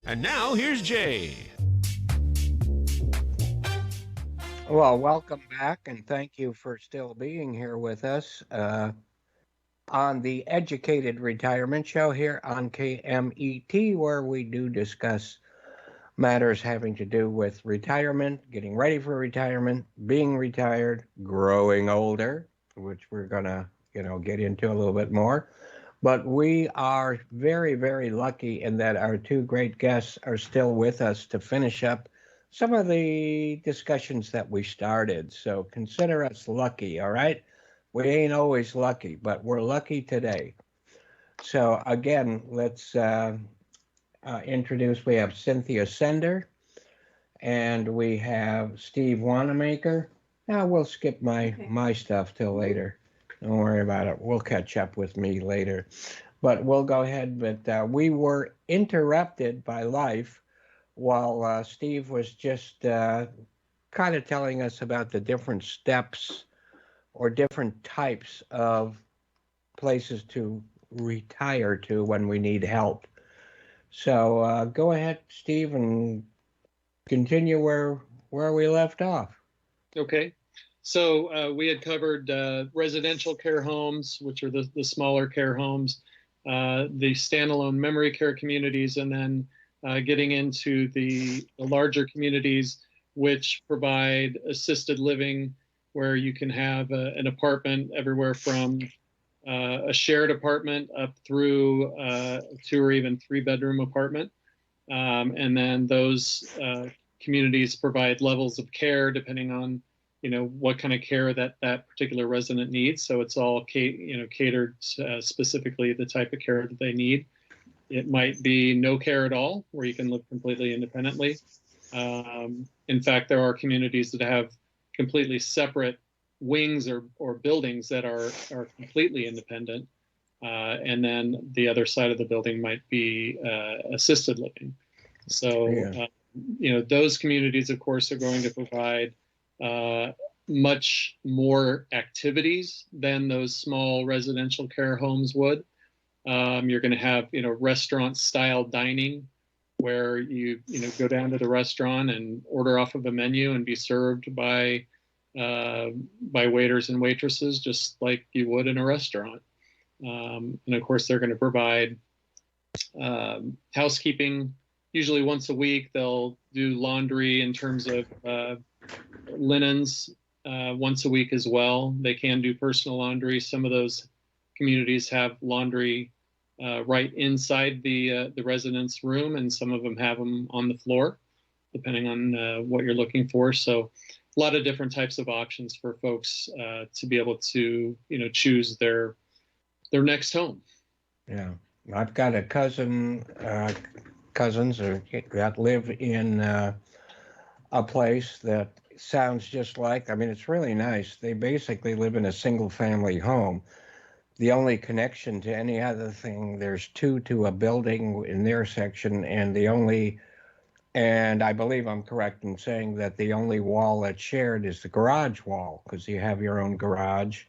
And now here's Jay. Well, welcome back, and thank you for still being here with us on the Educated Retirement Show here on KMET, where we do discuss matters having to do with retirement, getting ready for retirement, being retired, growing older, which we're gonna, get into a little bit more. But we are very, very lucky in that our two great guests are still with us to finish up some of the discussions that we started. So consider us lucky, all right? We ain't always lucky, but we're lucky today. So again, let's introduce. We have Cynthia Sender and we have Steve Wanamaker. Now we'll skip my stuff till later. Don't worry about it. We'll catch up with me later. But we'll go ahead. But we were interrupted by life while Steve was just kind of telling us about the different steps or different types of places to retire to when we need help. So go ahead, Steve, and continue where we left off. Okay. So we had covered residential care homes, which are the smaller care homes, the standalone memory care communities, and then getting into the larger communities, which provide assisted living, where you can have an apartment everywhere from a shared apartment up through a 2 or even 3-bedroom apartment. And then those communities provide levels of care depending on what kind of care that particular resident needs. So it's all catered specifically the type of care that they need. It might be no care at all, where you can live completely independently. In fact, there are communities that have completely separate wings or buildings that are completely independent. And then the other side of the building might be assisted living. So, those communities, of course, are going to provide much more activities than those small residential care homes would. You're going to have, restaurant-style dining, where you go down to the restaurant and order off of a menu and be served by waiters and waitresses, just like you would in a restaurant. And of course, they're going to provide housekeeping. Usually once a week, they'll do laundry in terms of linens once a week as well. They can do personal laundry. Some of those communities have laundry right inside the residence room, and some of them have them on the floor, depending on what you're looking for. So a lot of different types of options for folks to be able to choose their next home. Yeah, I've got a cousins that live in a place that sounds just like. I mean, it's really nice. They basically live in a single-family home. The only connection to any other thing, there's 2 to a building in their section, and I believe I'm correct in saying that the only wall that's shared is the garage wall, because you have your own garage.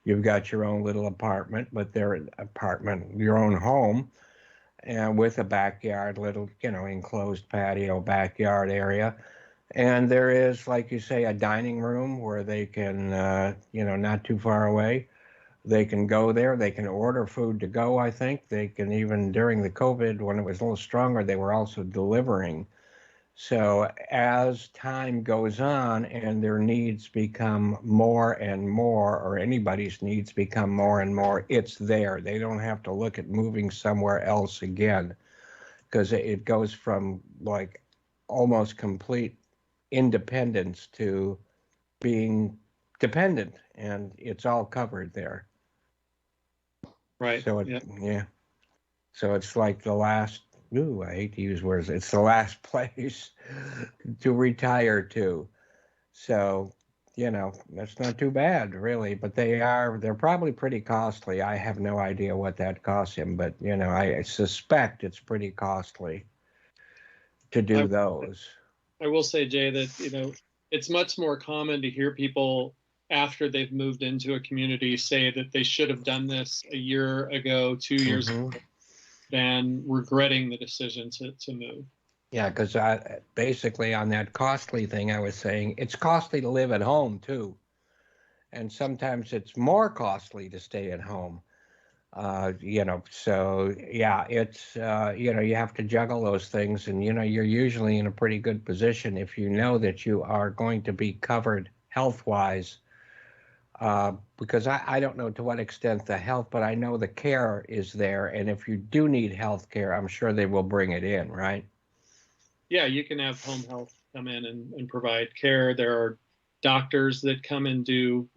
You've got your own little apartment, but your own home, and with a backyard, little, enclosed patio, backyard area. And there is, like you say, a dining room where they can, not too far away. They can go there. They can order food to go, I think. They can even, during the COVID, when it was a little stronger, they were also delivering. So as time goes on and their needs become more and more, or anybody's needs become more and more, it's there. They don't have to look at moving somewhere else again, because it goes from like almost complete independence to being dependent, and it's all covered there. Right. So So it's like the last. I hate to use words. It's the last place to retire to. So, that's not too bad, really. But they're probably pretty costly. I have no idea what that costs him, but, I suspect it's pretty costly to do those. I will say, Jay, that, it's much more common to hear people after they've moved into a community say that they should have done this a year ago, 2 years ago. than regretting the decision to move. Yeah, because basically on that costly thing I was saying, it's costly to live at home too. And sometimes it's more costly to stay at home. So yeah, it's, you have to juggle those things. And, you're usually in a pretty good position if you know that you are going to be covered health-wise. Because I don't know to what extent the health, but I know the care is there. And if you do need health care, I'm sure they will bring it in, right? Yeah, you can have home health come in and provide care. There are doctors that come and do,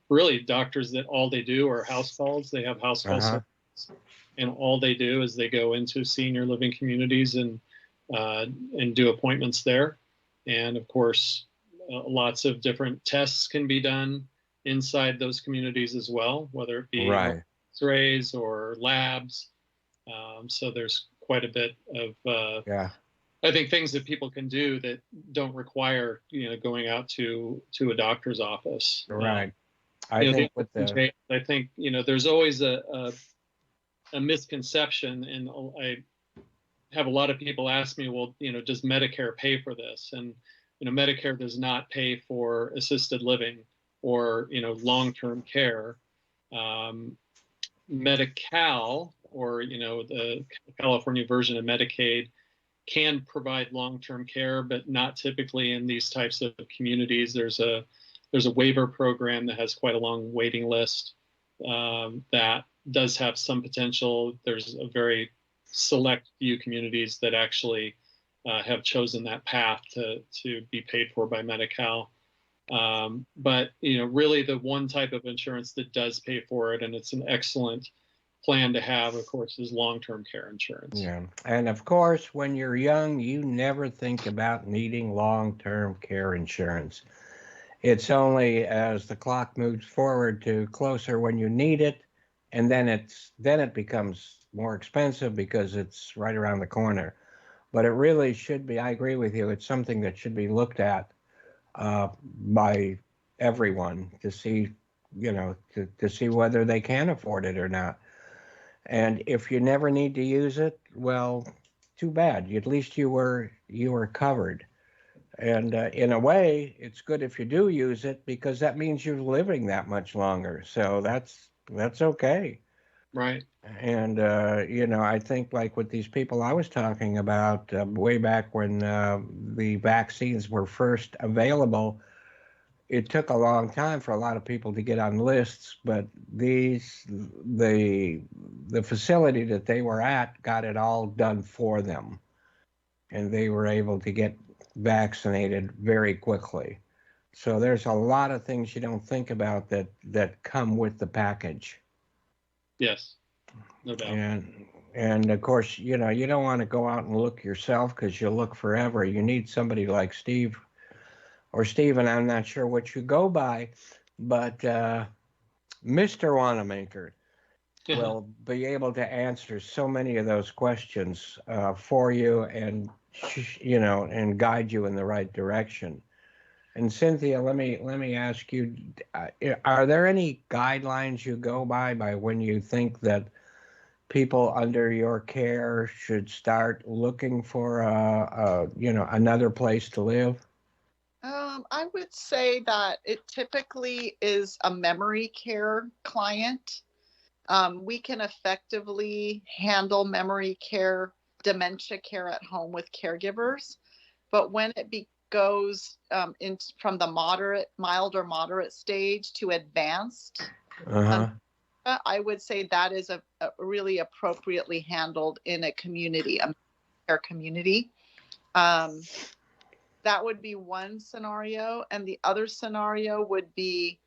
really doctors that all they do are house calls. They have house call Uh-huh. services, and all they do is they go into senior living communities and do appointments there. And of course, lots of different tests can be done inside those communities as well, whether it be Right. X-rays or labs. So there's quite a bit of Yeah. I think things that people can do that don't require going out to a doctor's office. Right. I think with the I think there's always a misconception, and I have a lot of people ask me, well, does Medicare pay for this? And Medicare does not pay for assisted living or long-term care. Medi-Cal, or the California version of Medicaid, can provide long-term care, but not typically in these types of communities. There's a waiver program that has quite a long waiting list that does have some potential. There's a very select few communities that actually have chosen that path to be paid for by Medi-Cal. But really the one type of insurance that does pay for it, and it's an excellent plan to have, of course, is long-term care insurance. Yeah. And of course, when you're young, you never think about needing long-term care insurance. It's only as the clock moves forward to closer when you need it, and then it becomes more expensive because it's right around the corner. But it really should be, I agree with you, it's something that should be looked at by everyone to see, to see whether they can afford it or not. And if you never need to use it, well, too bad. At least you were covered. And in a way, it's good if you do use it because that means you're living that much longer. So that's okay. Right. And I think like with these people I was talking about way back when the vaccines were first available, it took a long time for a lot of people to get on lists, but the facility that they were at got it all done for them, and they were able to get vaccinated very quickly. So there's a lot of things you don't think about that come with the package. Yes, no doubt. And of course, you don't want to go out and look yourself because you'll look forever. You need somebody like Steve or Stephen, I'm not sure what you go by, but Mr. Wanamaker will be able to answer so many of those questions for you, and and guide you in the right direction. And Cynthia, let me ask you: are there any guidelines you go by when you think that people under your care should start looking for another place to live? I would say that it typically is a memory care client. We can effectively handle memory care, dementia care at home with caregivers. But when it goes from the mild or moderate stage to advanced, I would say that is a really appropriately handled in a community, a care community. That would be one scenario. And the other scenario would be,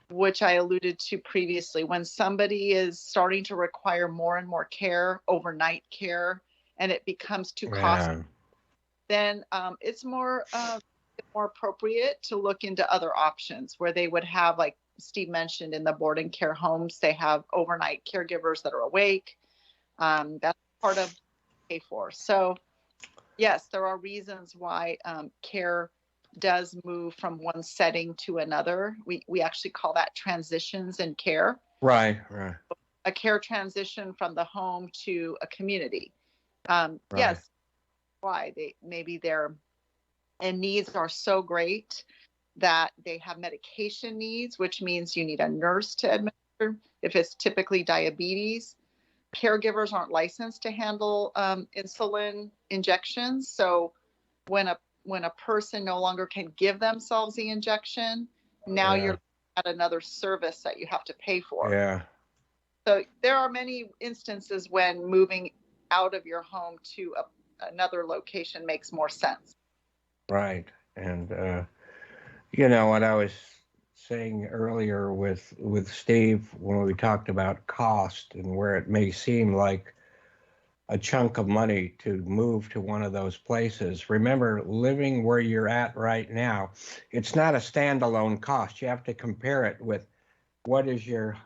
which I alluded to previously, when somebody is starting to require more and more care, overnight care, and it becomes too costly, then it's more appropriate to look into other options where they would have, like Steve mentioned, in the boarding care homes, they have overnight caregivers that are awake. That's part of pay for. So yes, there are reasons why care does move from one setting to another. We actually call that transitions in care. Right. a care transition from the home to a community. Right. Yes, why maybe their and needs are so great that they have medication needs, which means you need a nurse to administer. If it's typically diabetes, caregivers aren't licensed to handle insulin injections. So when a person no longer can give themselves the injection, now Yeah. you're at another service that you have to pay for. Yeah. So there are many instances when moving out of your home to another location makes more sense. Right. And you know what I was saying earlier with Steve when we talked about cost and where it may seem like a chunk of money to move to one of those places. Remember, living where you're at right now, it's not a standalone cost. You have to compare it with what is your,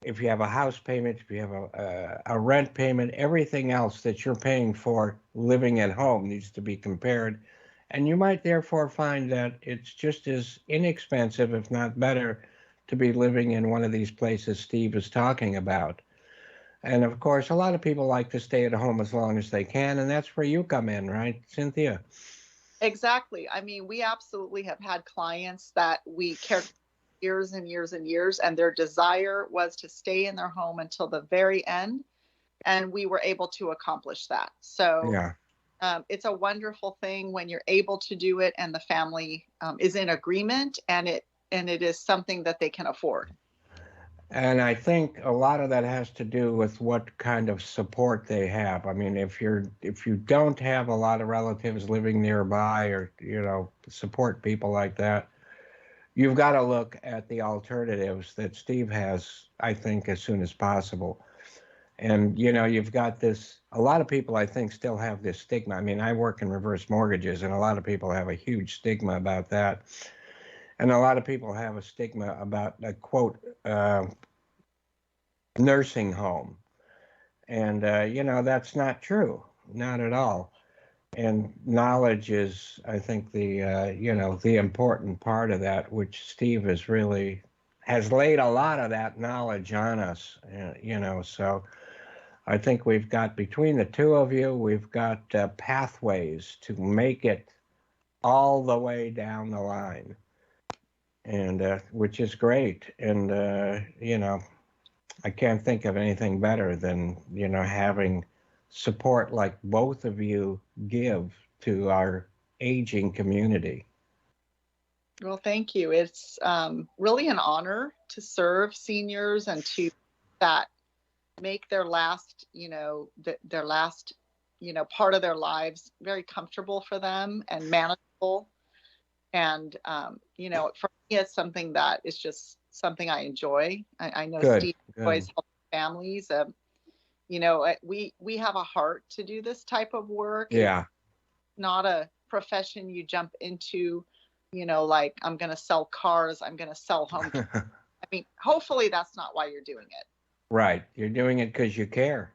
if you have a house payment, if you have a rent payment, everything else that you're paying for living at home needs to be compared. And you might therefore find that it's just as inexpensive, if not better, to be living in one of these places Steve is talking about. And of course, a lot of people like to stay at home as long as they can, and that's where you come in, right, Cynthia? Exactly. I mean, we absolutely have had clients that we cared for years and years and years, and their desire was to stay in their home until the very end, and we were able to accomplish that. So Yeah. it's a wonderful thing when you're able to do it, and the family is in agreement, and it is something that they can afford. And I think a lot of that has to do with what kind of support they have. I mean, if you don't have a lot of relatives living nearby or, you know, support people like that, you've got to look at the alternatives that Steve has, I think, as soon as possible. And, you know, you've got this, a lot of people, I think, still have this stigma. I mean, I work in reverse mortgages, and a lot of people have a huge stigma about that. And a lot of people have a stigma about a quote, nursing home. And, you know, that's not true, not at all. And knowledge is, I think, you know, the important part of that, which Steve is really, has laid a lot of that knowledge on us, you know, so I think we've got, between the two of you, we've got pathways to make it all the way down the line, and which is great. And, you know, I can't think of anything better than, you know, having support like both of you give to our aging community. Well, thank you. It's really an honor to serve seniors and to that make their last, you know, their last, you know, part of their lives very comfortable for them and manageable. And, you know, for me, it's something that is just something I enjoy. I know Good, Steve good. enjoys helping families. You know, we have a heart to do this type of work. Yeah. It's not a profession you jump into, you know, like I'm going to sell cars, I'm going to sell home. I mean, hopefully that's not why you're doing it. Right. You're doing it because you care.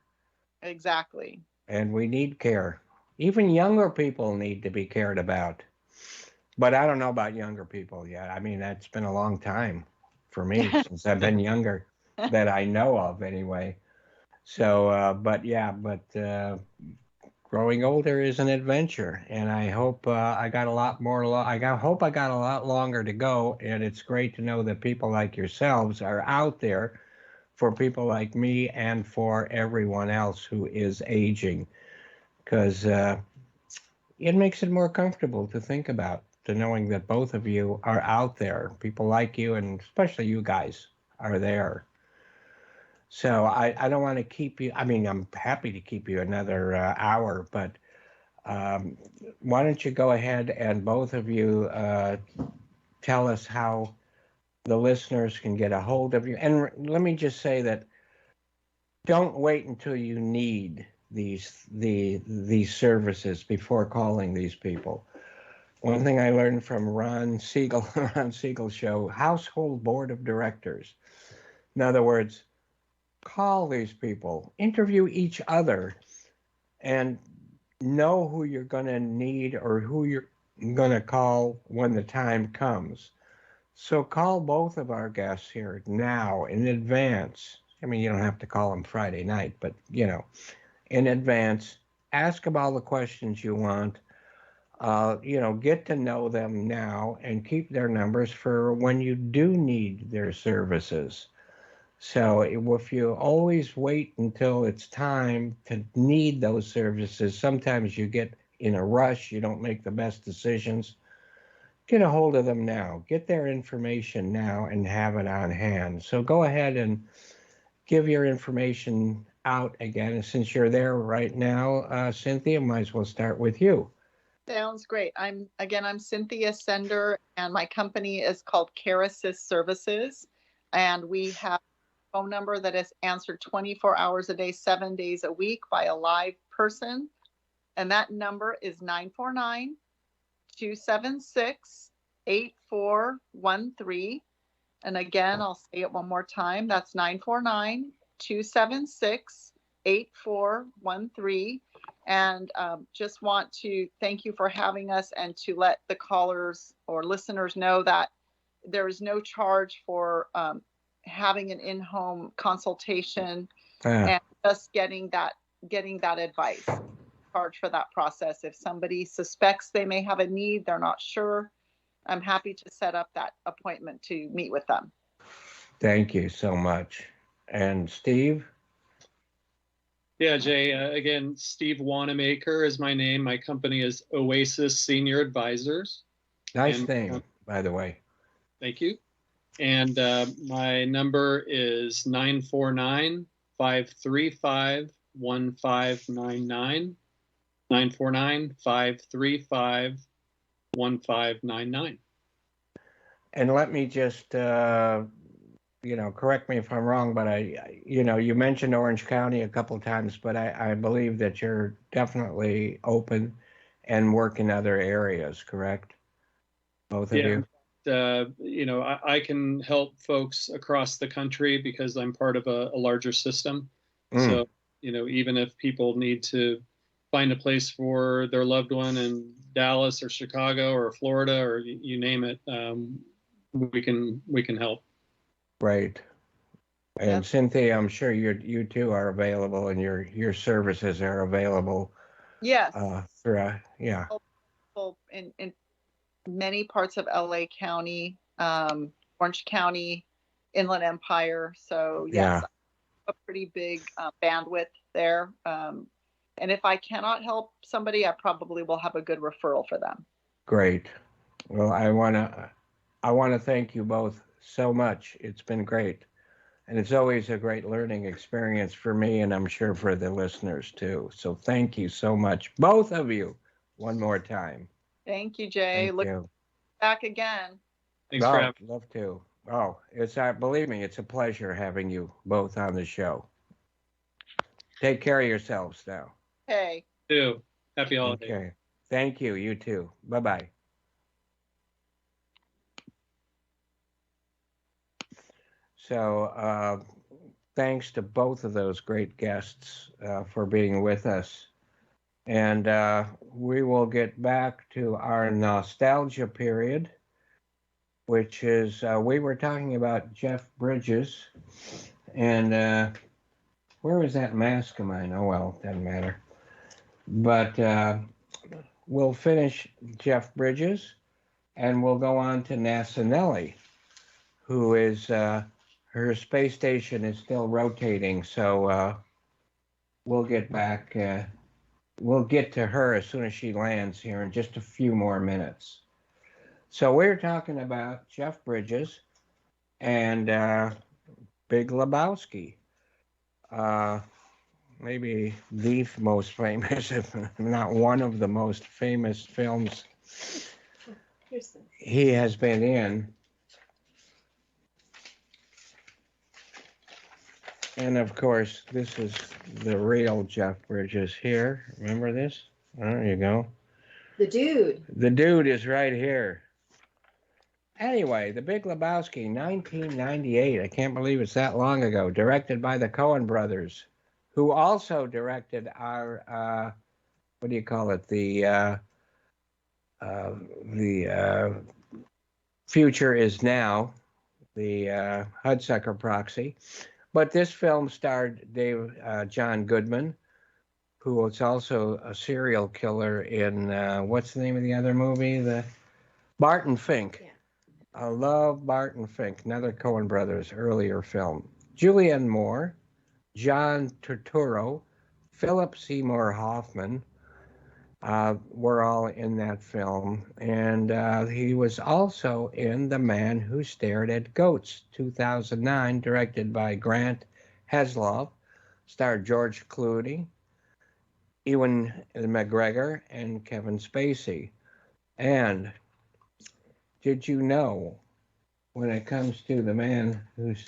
Exactly. And we need care. Even younger people need to be cared about. But I don't know about younger people yet. I mean, that's been a long time for me since I've been younger, that I know of anyway. So, but yeah, growing older is an adventure, and I hope I got a lot more. Hope I got a lot longer to go, and it's great to know that people like yourselves are out there for people like me and for everyone else who is aging, because it makes it more comfortable to think about, to knowing that both of you are out there. People like you, and especially you guys, are there. So I don't want to keep you. I mean, I'm happy to keep you another hour, but um, why don't you go ahead and both of you tell us how the listeners can get a hold of you? And let me just say that don't wait until you need these services before calling these people. One thing I learned from Ron Siegel's show, Household Board of Directors. In other words, call these people, interview each other, and know who you're going to need or who you're going to call when the time comes. So call both of our guests here now in advance I mean, you don't have to call them Friday night, but, you know, in advance, ask them all the questions you want. You know, get to know them now and keep their numbers for when you do need their services. So if you always wait until it's time to need those services, sometimes you get in a rush, you don't make the best decisions. Get a hold of them now. Get their information now and have it on hand. So go ahead and give your information out again. And since you're there right now, Cynthia, might as well start with you. Sounds great. I'm Cynthia Sender, and my company is called Care Assist Services. And we have a phone number that is answered 24 hours a day, 7 days a week by a live person. And that number is 949-276-8413. And again, I'll say it one more time. That's 949-276-8413. And just want to thank you for having us, and to let the callers or listeners know that there is no charge for having an in-home consultation and just getting that advice. Charge for that process. If somebody suspects they may have a need, they're not sure, I'm happy to set up that appointment to meet with them. Thank you so much. And Steve? Yeah, Jay, again, Steve Wanamaker is my name. My company is Oasis Senior Advisors. Nice name, by the way. Thank you. And my number is 949-535-1599. 949-535-1599. And let me just, you know, correct me if I'm wrong, but you know, you mentioned Orange County a couple of times, but I believe that you're definitely open and work in other areas, correct? Both of you? You know, I can help folks across the country because I'm part of a larger system. So, you know, even if people need to find a place for their loved one in Dallas or Chicago or Florida or you name it, we can help. Right. And Yep. Cynthia, I'm sure you too are available, and your services are available. Yes. Yeah. In many parts of LA County, Orange County, Inland Empire. So yes, a pretty big bandwidth there. And if I cannot help somebody, I probably will have a good referral for them. Great. Well, I want to thank you both so much. It's been great. And it's always a great learning experience for me, and I'm sure for the listeners too. So thank you so much, both of you, one more time. Thank you, Jay. Look back again. Thanks for having me. Love to. Oh, believe me, it's a pleasure having you both on the show. Take care of yourselves now. Okay. You too. Happy holidays. Okay. Thank you. You too. Bye-bye. So thanks to both of those great guests for being with us. And we will get back to our nostalgia period, which is, we were talking about Jeff Bridges. And where was that mask of mine? Oh, well, doesn't matter. But we'll finish Jeff Bridges, and we'll go on to NASA Nellie, who is... her space station is still rotating, so we'll get back. We'll get to her as soon as she lands here in just a few more minutes. So we're talking about Jeff Bridges and Big Lebowski. Maybe the most famous, if not one of the most famous films he has been in. And of course, this is the real Jeff Bridges here. Remember this? There you go. The dude. The dude is right here. Anyway, The Big Lebowski, 1998. I can't believe it's that long ago. Directed by the Coen brothers, who also directed our, what do you call it? The Future Is Now, the Hudsucker Proxy. But this film starred John Goodman, who was also a serial killer in what's the name of the other movie? The Barton Fink. Yeah. I love Barton Fink, another Coen Brothers earlier film. Julianne Moore, John Turturro, Philip Seymour Hoffman were all in that film. And he was also in The Man Who Stared at Goats, 2009, directed by Grant Heslov, starred George Clooney, Ewan McGregor, and Kevin Spacey. And did you know, when it comes to the man who's,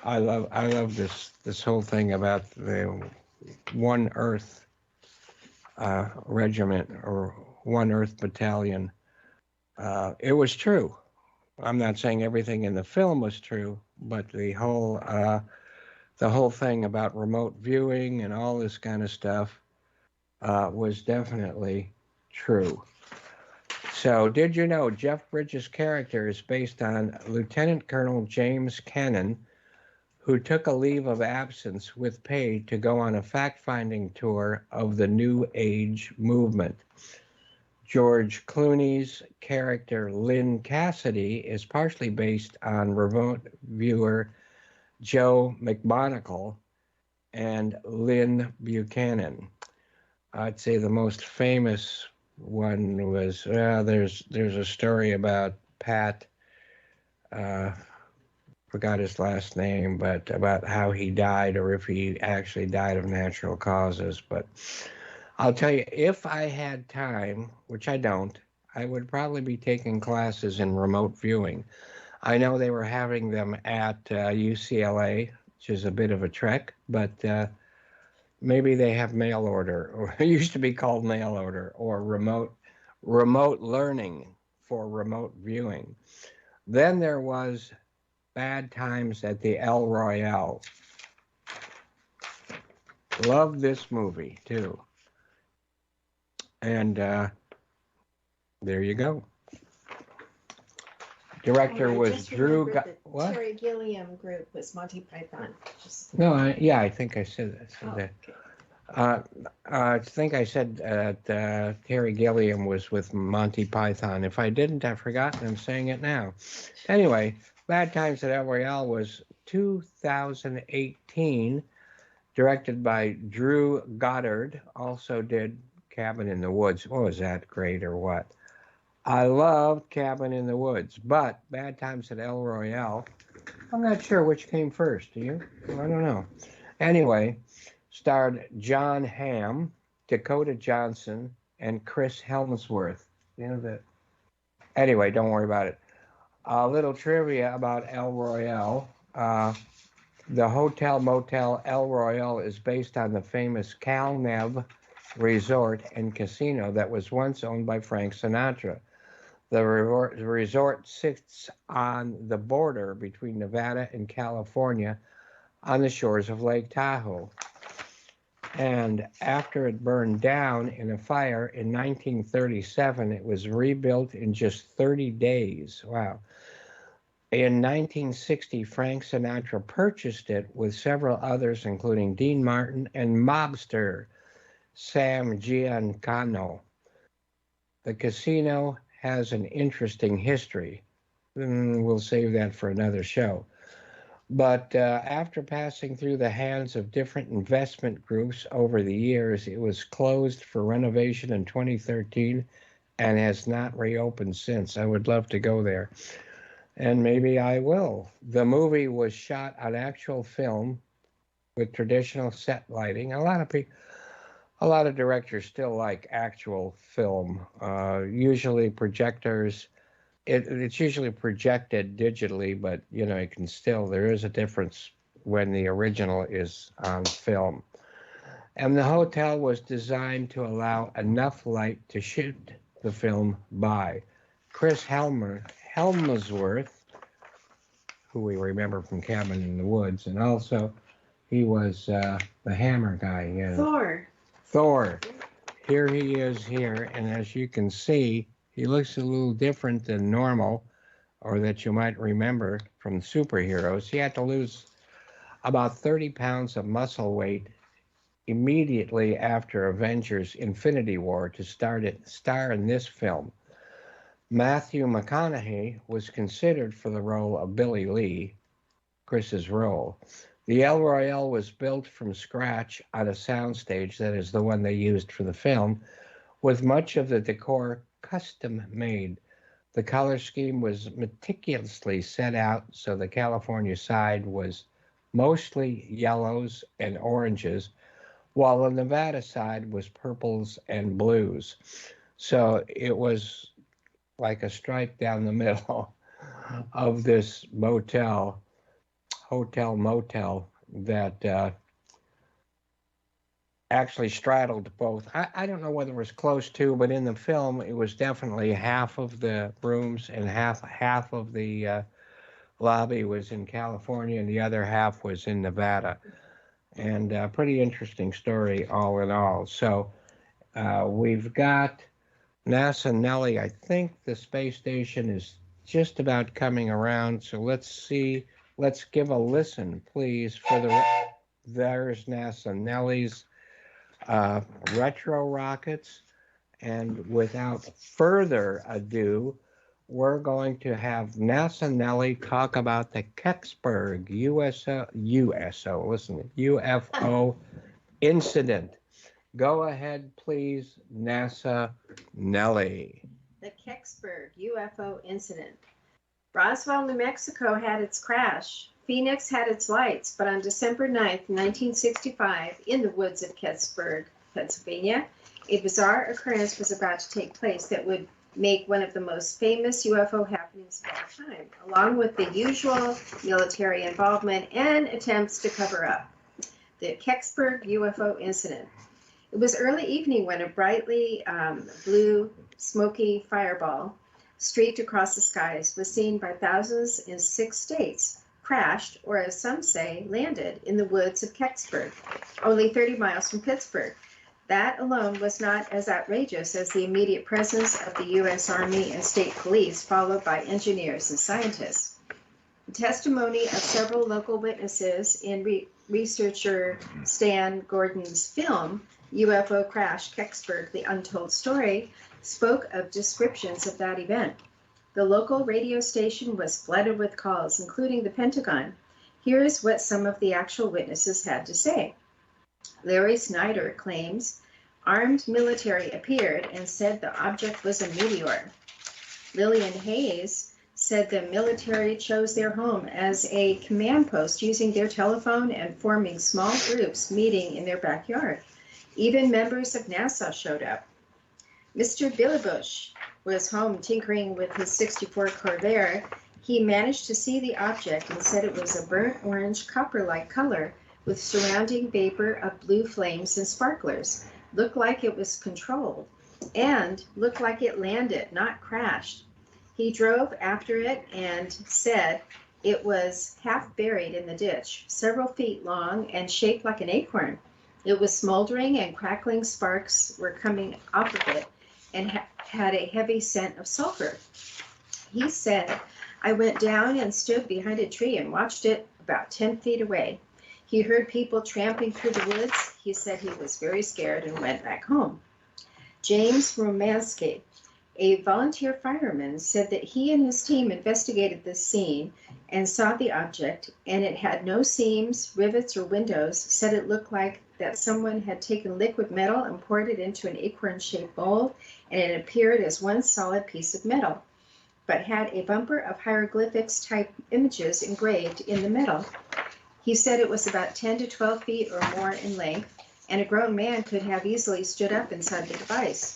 I love this whole thing about the One Earth regiment or One Earth battalion. It was true. I'm not saying everything in the film was true, but the whole thing about remote viewing and all this kind of stuff was definitely true. So, did you know Jeff Bridges' character is based on Lieutenant Colonel James Cannon, who took a leave of absence with pay to go on a fact-finding tour of the New Age movement. George Clooney's character Lynn Cassidy is partially based on remote viewer Joe McMonagle and Lynn Buchanan. I'd say the most famous one was there's a story about Pat, forgot his last name, but about how he died, or if he actually died of natural causes. But I'll tell you, if I had time, which I don't, I would probably be taking classes in remote viewing. I know they were having them at UCLA, which is a bit of a trek, but maybe they have mail order, or it used to be called mail order, or remote learning for remote viewing. Then there was Bad Times at the El Royale. Love this movie too. And there you go. Director was Drew. What? Terry Gilliam group was Monty Python. No, I think I said that. Okay. I think I said that Terry Gilliam was with Monty Python. If I didn't, I've forgotten. I'm saying it now. Anyway, Bad Times at El Royale was 2018, directed by Drew Goddard. Also did Cabin in the Woods. Oh, is that great or what? I love Cabin in the Woods, but Bad Times at El Royale, I'm not sure which came first. Do you? I don't know. Anyway, starred John Hamm, Dakota Johnson, and Chris Helmsworth. You know that. Anyway, don't worry about it. A little trivia about El Royale. The hotel motel El Royale is based on the famous Cal Neb resort and casino that was once owned by Frank Sinatra. The resort sits on the border between Nevada and California on the shores of Lake Tahoe. And after it burned down in a fire in 1937, it was rebuilt in just 30 days. Wow. In 1960, Frank Sinatra purchased it with several others, including Dean Martin and mobster Sam Giancana. The casino has an interesting history. We'll save that for another show. But after passing through the hands of different investment groups over the years, it was closed for renovation in 2013 and has not reopened since. I would love to go there, and maybe I will. The movie was shot on actual film with traditional set lighting. A lot of directors still like actual film. Usually projectors. It's usually projected digitally, but you know, it can still, there is a difference when the original is on film. And the hotel was designed to allow enough light to shoot the film by. Chris Helmsworth, who we remember from Cabin in the Woods, and also he was the hammer guy. Thor. Here he is here, and as you can see, he looks a little different than normal, or that you might remember from superheroes, he had to lose about 30 pounds of muscle weight immediately after Avengers Infinity War to star in this film. Matthew McConaughey was considered for the role of Billy Lee, Chris's role. The El Royale was built from scratch on a soundstage that is the one they used for the film, with much of the decor custom made. The color scheme was meticulously set out so the California side was mostly yellows and oranges, while the Nevada side was purples and blues. So it was like a stripe down the middle of this motel that actually straddled both. I don't know whether it was close to, but in the film it was definitely half of the rooms and half of the lobby was in California and the other half was in Nevada. And a pretty interesting story all in all. So we've got NASA Nellie. I think the space station is just about coming around. So let's see. Let's give a listen, please, for there's NASA Nellie's retro rockets. And without further ado, we're going to have NASA Nellie talk about the Kecksburg UFO incident. Go ahead, please, NASA Nellie. The Kecksburg UFO Incident. Roswell, New Mexico had its crash. Phoenix had its lights, but on December 9th, 1965, in the woods of Kecksburg, Pennsylvania, a bizarre occurrence was about to take place that would make one of the most famous UFO happenings of all time, along with the usual military involvement and attempts to cover up. The Kecksburg UFO Incident. It was early evening when a brightly blue, smoky fireball streaked across the skies was seen by thousands in 6 states, crashed, or as some say, landed in the woods of Kecksburg, only 30 miles from Pittsburgh. That alone was not as outrageous as the immediate presence of the U.S. Army and state police, followed by engineers and scientists. The testimony of several local witnesses in researcher Stan Gordon's film, UFO Crash Kecksburg, The Untold Story, spoke of descriptions of that event. The local radio station was flooded with calls, including the Pentagon. Here is what some of the actual witnesses had to say. Larry Snyder claims armed military appeared and said the object was a meteor. Lillian Hayes said the military chose their home as a command post, using their telephone and forming small groups meeting in their backyard. Even members of NASA showed up. Mr. Billybush was home tinkering with his 64 Corvair. He managed to see the object and said it was a burnt orange copper-like color with surrounding vapor of blue flames and sparklers. Looked like it was controlled and looked like it landed, not crashed. He drove after it and said it was half buried in the ditch, several feet long and shaped like an acorn. It was smoldering and crackling sparks were coming off of it and had a heavy scent of sulfur. He said, I went down and stood behind a tree and watched it about 10 feet away. He heard people tramping through the woods. He said he was very scared and went back home. James Romansky, a volunteer fireman, said that he and his team investigated this scene and saw the object, and it had no seams, rivets, or windows. Said it looked like that someone had taken liquid metal and poured it into an acorn-shaped bowl, and it appeared as one solid piece of metal, but had a bumper of hieroglyphics-type images engraved in the metal. He said it was about 10 to 12 feet or more in length, and a grown man could have easily stood up inside the device.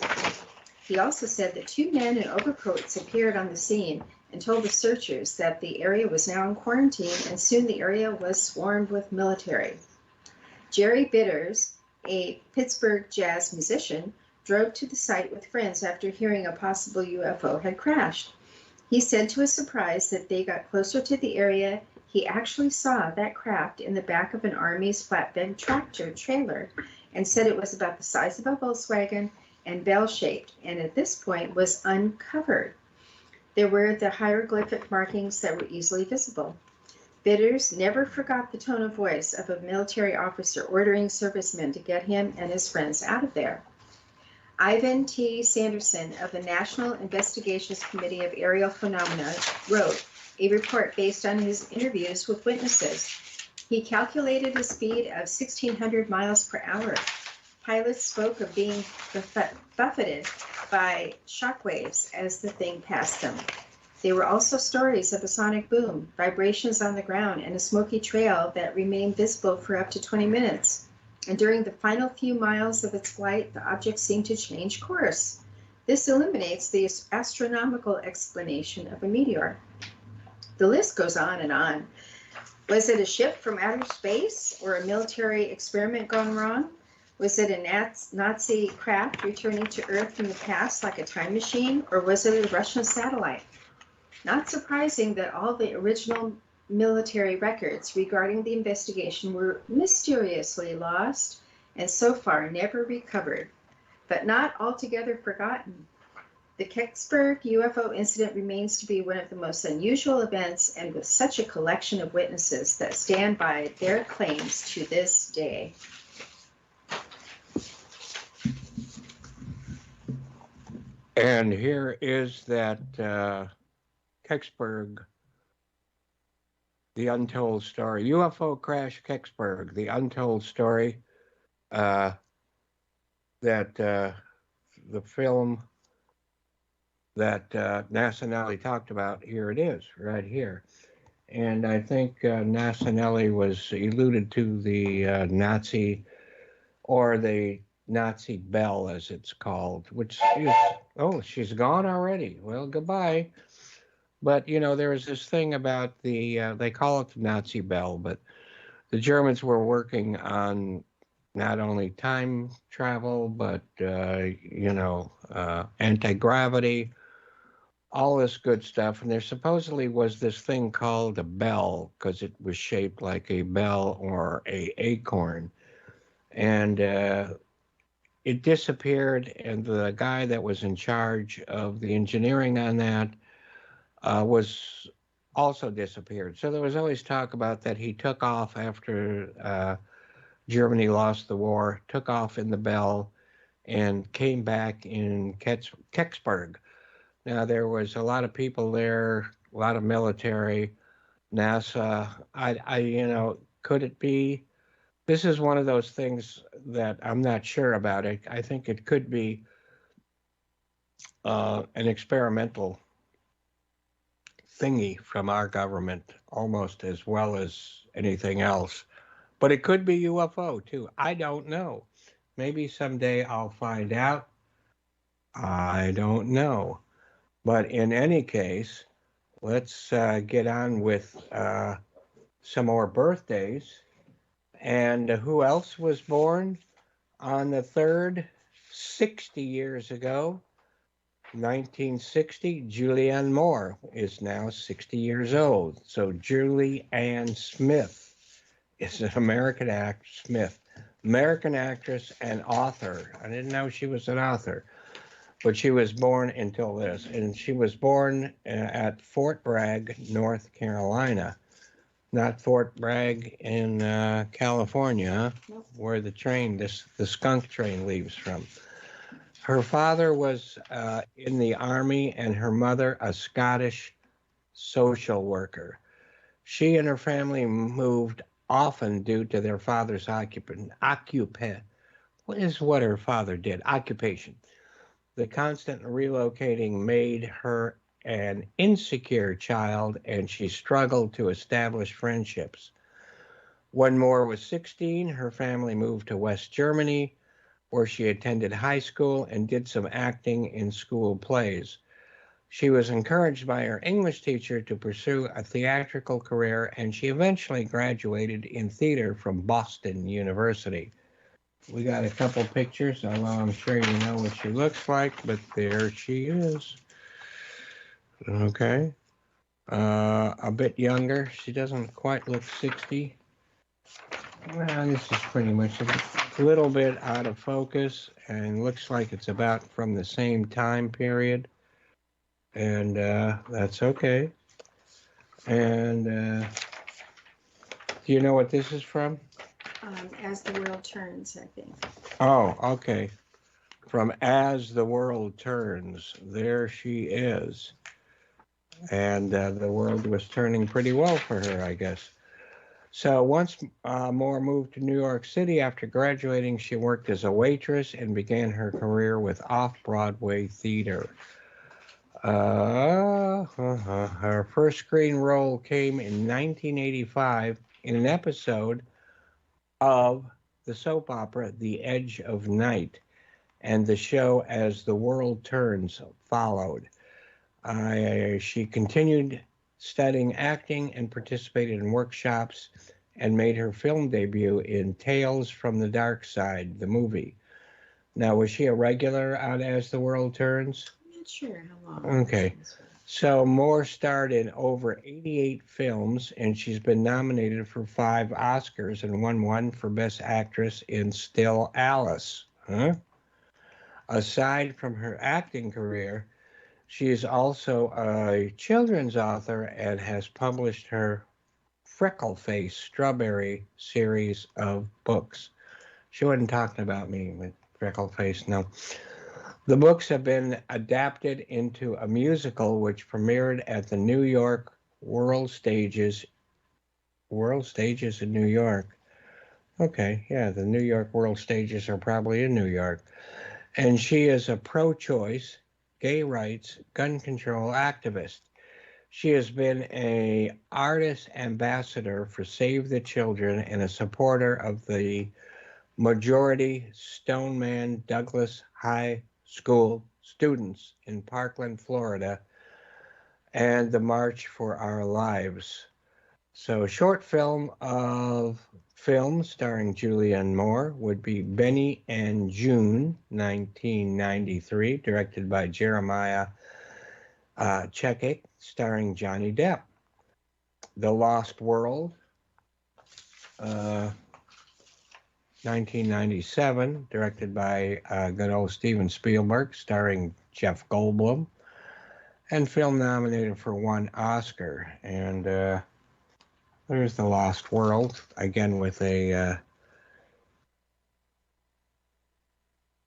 He also said that 2 men in overcoats appeared on the scene and told the searchers that the area was now in quarantine, and soon the area was swarmed with military. Jerry Bitters, a Pittsburgh jazz musician, drove to the site with friends after hearing a possible UFO had crashed. He said to his surprise that they got closer to the area. He actually saw that craft in the back of an Army's flatbed tractor trailer and said it was about the size of a Volkswagen and bell-shaped, and at this point was uncovered. There were the hieroglyphic markings that were easily visible. Bidders never forgot the tone of voice of a military officer ordering servicemen to get him and his friends out of there. Ivan T. Sanderson of the National Investigations Committee of Aerial Phenomena wrote a report based on his interviews with witnesses. He calculated a speed of 1,600 miles per hour. Pilots spoke of being buffeted by shock waves as the thing passed them. There were also stories of a sonic boom, vibrations on the ground, and a smoky trail that remained visible for up to 20 minutes. And during the final few miles of its flight, the object seemed to change course. This eliminates the astronomical explanation of a meteor. The list goes on and on. Was it a ship from outer space or a military experiment gone wrong? Was it a Nazi craft returning to Earth from the past like a time machine, or was it a Russian satellite? Not surprising that all the original military records regarding the investigation were mysteriously lost and so far never recovered, but not altogether forgotten. The Kecksburg UFO incident remains to be one of the most unusual events, and with such a collection of witnesses that stand by their claims to this day. And here is that Kecksburg, the untold story. UFO crash Kecksburg, the untold story that the film that Nassanelli talked about, here it is, right here. And I think Nassanelli was alluded to the Nazi, or the Nazi bell, as it's called, which is, oh, she's gone already. Well, goodbye. But, you know, there was this thing about the, they call it the Nazi bell, but the Germans were working on not only time travel, but, you know, anti-gravity, all this good stuff. And there supposedly was this thing called a bell, because it was shaped like a bell or a acorn. And it disappeared, and the guy that was in charge of the engineering on that was also disappeared. So there was always talk about that he took off after Germany lost the war, took off in the Bell, and came back in Kecksburg. Now, there was a lot of people there, a lot of military, NASA. You know, could it be? This is one of those things that I'm not sure about. I think it could be an experimental thingy from our government, almost as well as anything else. But it could be UFO too. I don't know. Maybe someday I'll find out. I don't know. But in any case, let's get on with some more birthdays. And who else was born on the 3rd, 60 years ago? 1960, Julianne Moore is now 60 years old. So Julie Ann Smith is an American American actress and author. I didn't know she was an author, but she was born until this. And she was born at Fort Bragg, North Carolina. Not Fort Bragg in California, where the skunk train leaves from. Her father was in the Army, and her mother a Scottish social worker. She and her family moved often due to their father's occupation. What is what her father did? Occupation. The constant relocating made her an insecure child, and she struggled to establish friendships. When Moore was 16, her family moved to West Germany, where she attended high school and did some acting in school plays. She was encouraged by her English teacher to pursue a theatrical career, and she eventually graduated in theater from Boston University. We got a couple pictures, although I'm sure you know what she looks like, but there she is. Okay. A bit younger. She doesn't quite look 60. Well, this is pretty much a little bit out of focus, and looks like it's about from the same time period. and that's okay. And do you know what this is from? As the World Turns, I think. Oh, okay. From As the World Turns, there she is. And the world was turning pretty well for her, I guess. So once Moore moved to New York City after graduating, she worked as a waitress and began her career with off-Broadway theater. Her first screen role came in 1985 in an episode of the soap opera The Edge of Night, and the show As the World Turns followed. She continued studying acting and participated in workshops and made her film debut in Tales from the Dark Side, the movie. Now, was she a regular on As the World Turns? I'm not sure how long. Okay. So Moore starred in over 88 films, and she's been nominated for 5 Oscars and won one for Best Actress in Still Alice. Huh? Aside from her acting career, she is also a children's author and has published her Freckle Face Strawberry series of books. She wasn't talking about me with Freckle Face, no. The books have been adapted into a musical which premiered at the New York World Stages. World Stages in New York. Okay, yeah, the New York World Stages are probably in New York. And she is a pro-choice, gay rights, gun control activist. She has been an artist ambassador for Save the Children and a supporter of the majority Stoneman Douglas High School students in Parkland, Florida, and the March for Our Lives. So a short film starring Julianne Moore would be Benny and June, 1993, directed by Jeremiah Checkick, starring Johnny Depp. The Lost World, 1997, directed by good old Steven Spielberg, starring Jeff Goldblum, and film nominated for 1 Oscar. And there's The Lost World, again with a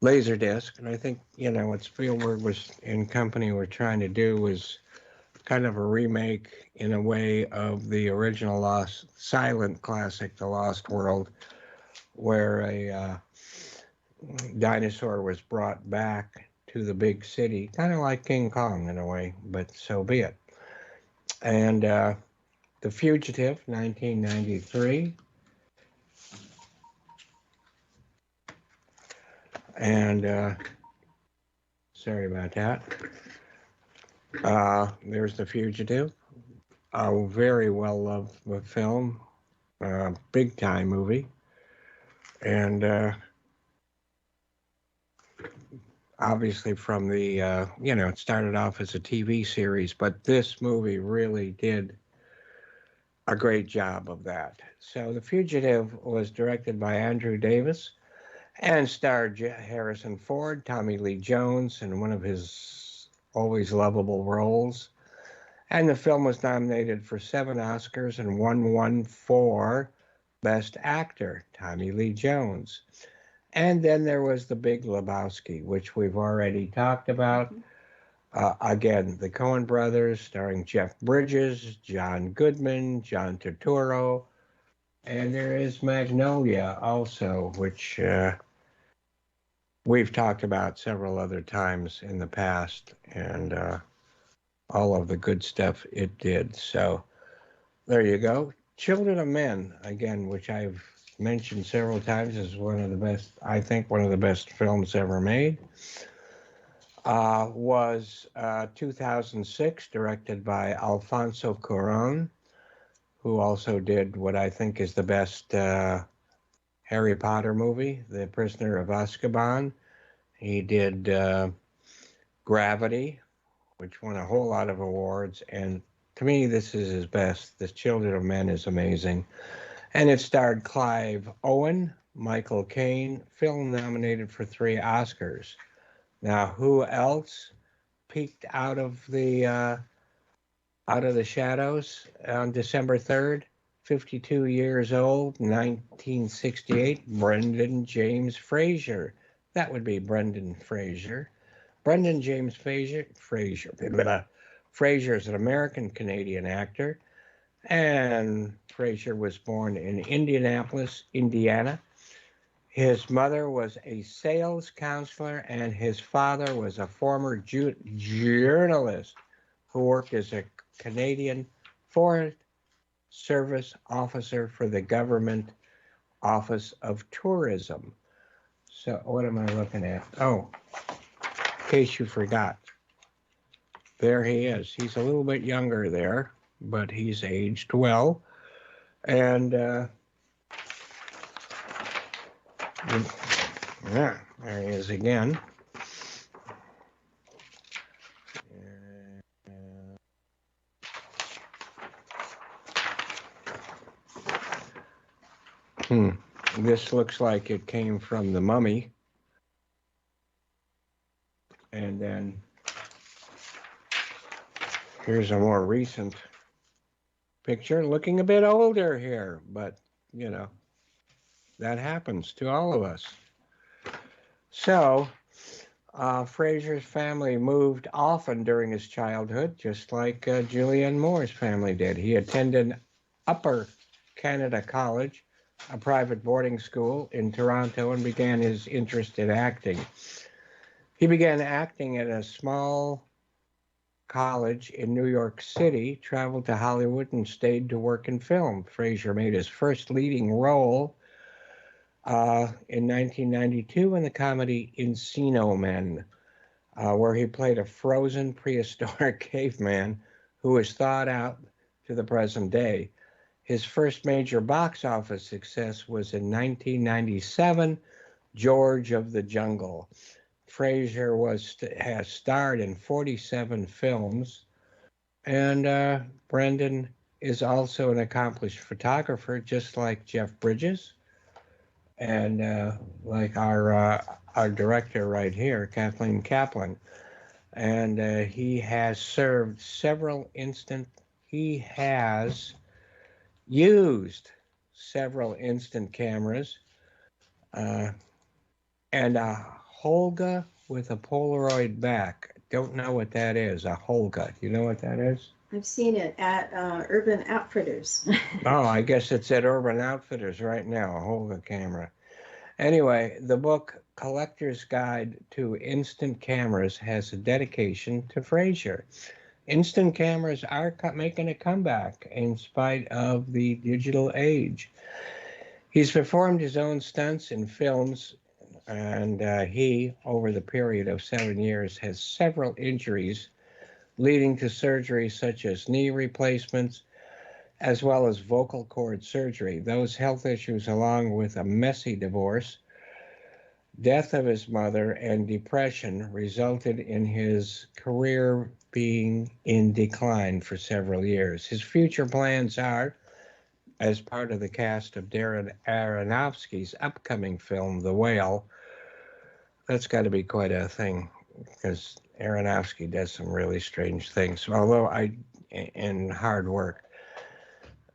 laser disc. And I think, what Spielberg was and company were trying to do was kind of a remake in a way of the original silent classic, The Lost World, where a dinosaur was brought back to the big city, kind of like King Kong in a way, but so be it. And The Fugitive, 1993. And sorry about that. There's The Fugitive, a very well-loved film, big-time movie. And obviously from the, it started off as a TV series, but this movie really did a great job of that. So The Fugitive was directed by Andrew Davis and starred Harrison Ford, Tommy Lee Jones, in one of his always lovable roles. And the film was nominated for 7 Oscars and won 1 for Best Actor, Tommy Lee Jones. And then there was The Big Lebowski, which we've already talked about. Again, the Coen brothers, starring Jeff Bridges, John Goodman, John Turturro, and there is Magnolia also, which we've talked about several other times in the past, and all of the good stuff it did. So there you go. Children of Men, again, which I've mentioned several times, is one of the best films ever made. Was 2006, directed by Alfonso Cuarón, who also did what I think is the best Harry Potter movie, The Prisoner of Azkaban. He did Gravity, which won a whole lot of awards, and to me, this is his best. The Children of Men is amazing. And it starred Clive Owen, Michael Caine, film nominated for 3 Oscars. Now, who else peeked out of the shadows on December 3rd, 52 years old, 1968, Brendan James Frazier. That would be Brendan Frazier. Brendan James Frazier is an American-Canadian actor, and Frazier was born in Indianapolis, Indiana. His mother was a sales counselor, and his father was a former journalist who worked as a Canadian Forest Service officer for the Government Office of Tourism. So what am I looking at? Oh, in case you forgot, there he is. He's a little bit younger there, but he's aged well. And yeah, there he is again. This looks like it came from The Mummy. And then here's a more recent picture, looking a bit older here, but you know, that happens to all of us. So, Frazier's family moved often during his childhood, just like Julianne Moore's family did. He attended Upper Canada College, a private boarding school in Toronto, and began his interest in acting. He began acting at a small college in New York City, traveled to Hollywood, and stayed to work in film. Frazier made his first leading role in 1992 in the comedy Encino Men, where he played a frozen prehistoric caveman who was thawed out to the present day. His first major box office success was in 1997, George of the Jungle. Frazier has starred in 47 films, and Brendan is also an accomplished photographer, just like Jeff Bridges, and like our director right here, Kathleen Kaplan. And he has served he has used several instant cameras, and a Holga with a Polaroid back. Don't know what that is, a Holga. Do you know what that is? I've seen it at Urban Outfitters. Oh, I guess it's at Urban Outfitters right now, a Holga camera. Anyway, the book Collector's Guide to Instant Cameras has a dedication to Frazier. Instant cameras are making a comeback in spite of the digital age. He's performed his own stunts in films, and he, over the period of 7 years, has several injuries leading to surgeries such as knee replacements, as well as vocal cord surgery. Those health issues, along with a messy divorce, death of his mother, and depression, resulted in his career being in decline for several years. His future plans are, as part of the cast of Darren Aronofsky's upcoming film, The Whale. That's got to be quite a thing, because Aronofsky does some really strange things, although and hard work.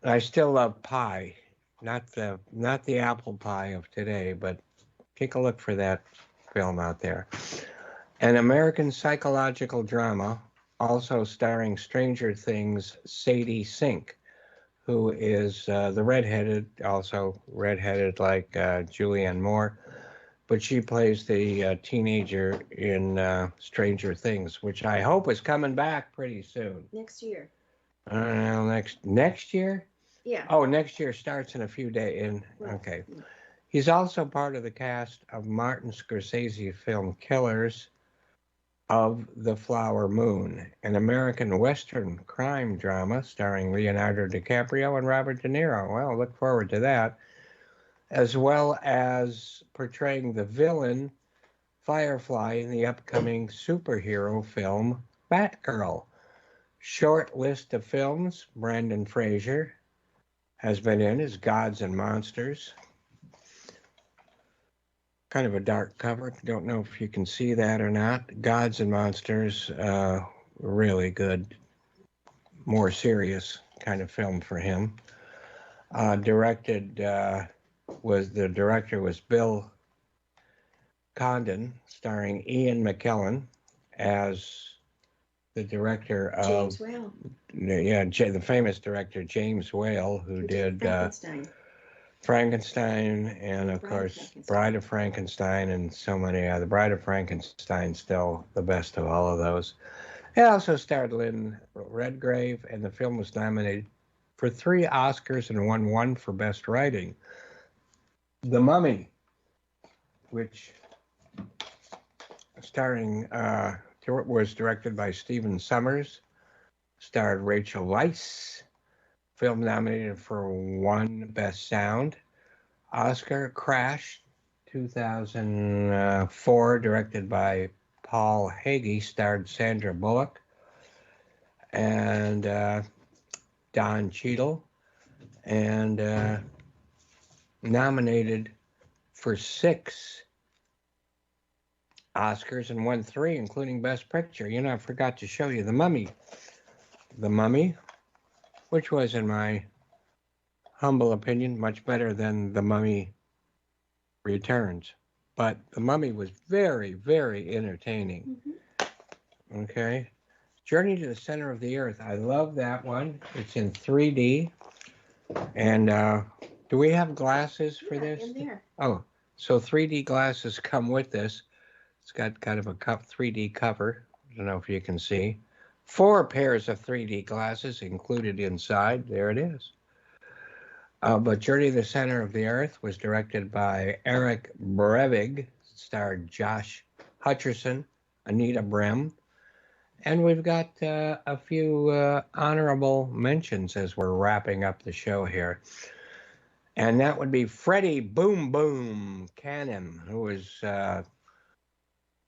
I still love pie, not the apple pie of today, but take a look for that film out there. An American psychological drama, also starring Stranger Things' Sadie Sink, who is the redheaded like Julianne Moore, but she plays the teenager in Stranger Things, which I hope is coming back pretty soon. Next year. I don't know, next year? Yeah. Oh, next year starts in a few days. Okay. He's also part of the cast of Martin Scorsese film Killers of the Flower Moon, an American Western crime drama starring Leonardo DiCaprio and Robert De Niro. Well, look forward to that. As well as portraying the villain Firefly in the upcoming superhero film Batgirl. Short list of films Brendan Frazier has been in is Gods and Monsters, kind of a dark cover. Don't know if you can see that or not. Gods and Monsters, really good, more serious kind of film for him. The director was Bill Condon, starring Ian McKellen as the director of James Whale. the famous director James Whale, who did Frankenstein and of course Bride of Frankenstein and so many other. Bride of Frankenstein still the best of all of those. It also starred Lynn Redgrave, and the film was nominated for 3 Oscars and won 1 for Best Writing. The Mummy, which was directed by Stephen Sommers, starred Rachel Weisz. Film nominated for 1 Best Sound. Oscar. Crash, 2004, directed by Paul Hagee, starred Sandra Bullock and Don Cheadle, and nominated for 6 Oscars and won 3, including Best Picture. You know, I forgot to show you The Mummy. The Mummy, which was, in my humble opinion, much better than The Mummy Returns. But The Mummy was very, very entertaining. Mm-hmm. Okay. Journey to the Center of the Earth. I love that one. It's in 3D. And do we have glasses for this? In there. Oh, so 3D glasses come with this. It's got kind of a 3D cover. I don't know if you can see. 4 pairs of 3D glasses included inside. There it is. But Journey to the Center of the Earth was directed by Eric Brevig, starred Josh Hutcherson, Anita Brem, and we've got a few honorable mentions as we're wrapping up the show here. And that would be Freddie Boom Boom Cannon, who was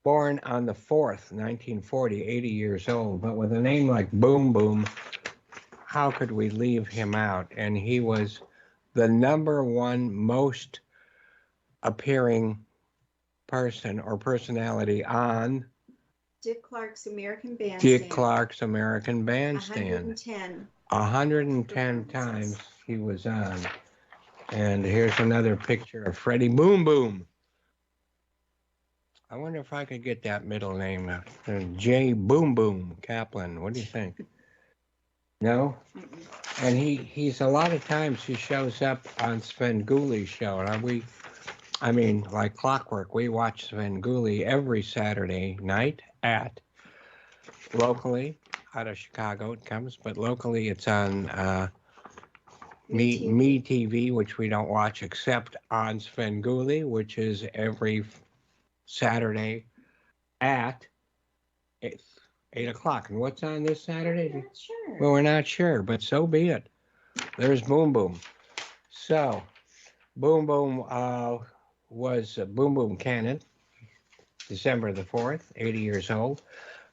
born on the 4th, 1940, 80 years old. But with a name like Boom Boom, how could we leave him out? And he was the #1 most appearing person or personality on Dick Clark's American Bandstand. Dick Clark's American Bandstand. 110. 110 times he was on. And here's another picture of Freddie Boom Boom. I wonder if I could get that middle name. J. Boom Boom Kaplan. What do you think? No? Mm-mm. And he's a lot of times he shows up on Sven Gulli's show. And I mean, like clockwork, we watch Sven Gulli every Saturday night at, locally, out of Chicago it comes, but locally it's on Me TV, which we don't watch except on Sven Gulli, which is every Saturday at 8 o'clock. And what's on this Saturday? I'm not sure. Well, we're not sure, but so be it. There's Boom Boom. So, Boom Boom was Boom Boom Cannon, December the 4th, 80 years old.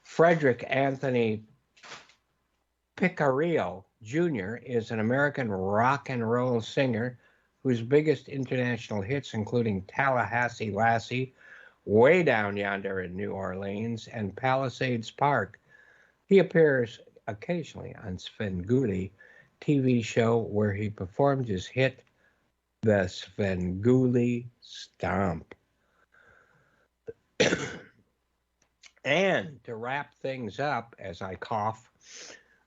Frederick Anthony Picariel Jr. is an American rock and roll singer whose biggest international hits, including Tallahassee Lassie, Way Down Yonder in New Orleans, and Palisades Park. He appears occasionally on Sven Gulli TV show where he performed his hit, The Sven Gulli Stomp. And to wrap things up, as I cough,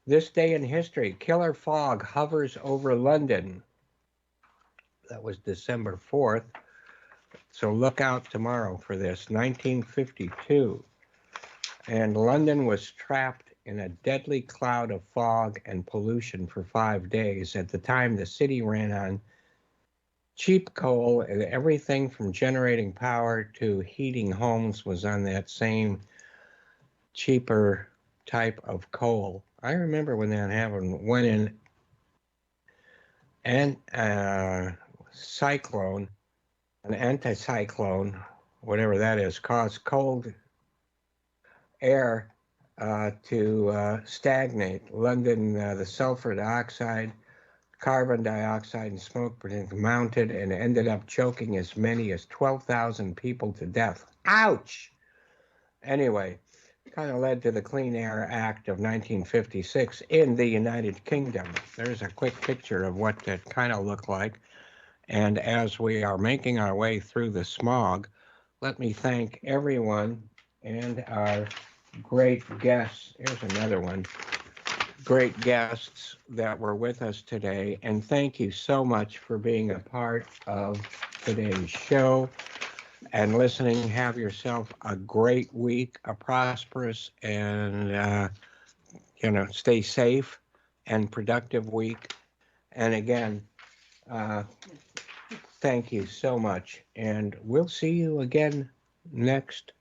this day in history, killer fog hovers over London. That was December 4th. So look out tomorrow for this. 1952. And London was trapped in a deadly cloud of fog and pollution for 5 days. At the time, the city ran on cheap coal, and everything from generating power to heating homes was on that same cheaper type of coal. I remember when that happened, when an cyclone, an anticyclone, whatever that is, caused cold air to stagnate. London, the sulfur dioxide carbon dioxide and smoke mounted and ended up choking as many as 12,000 people to death. Ouch! Anyway, kind of led to the Clean Air Act of 1956 in the United Kingdom. There's a quick picture of what that kind of looked like. And as we are making our way through the smog, let me thank everyone and our great guests. Here's another one. Great guests that were with us today. And thank you so much for being a part of today's show and listening. Have yourself a great week, a prosperous and, stay safe and productive week. And again, thank you so much. And we'll see you again next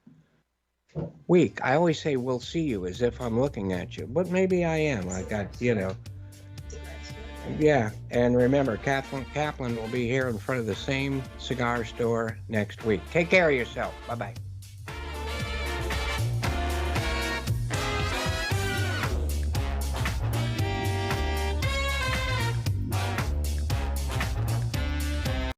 week. I always say we'll see you as if I'm looking at you, but maybe I am. I got, yeah. And remember, Kaplan will be here in front of the same cigar store next week. Take care of yourself. Bye-bye.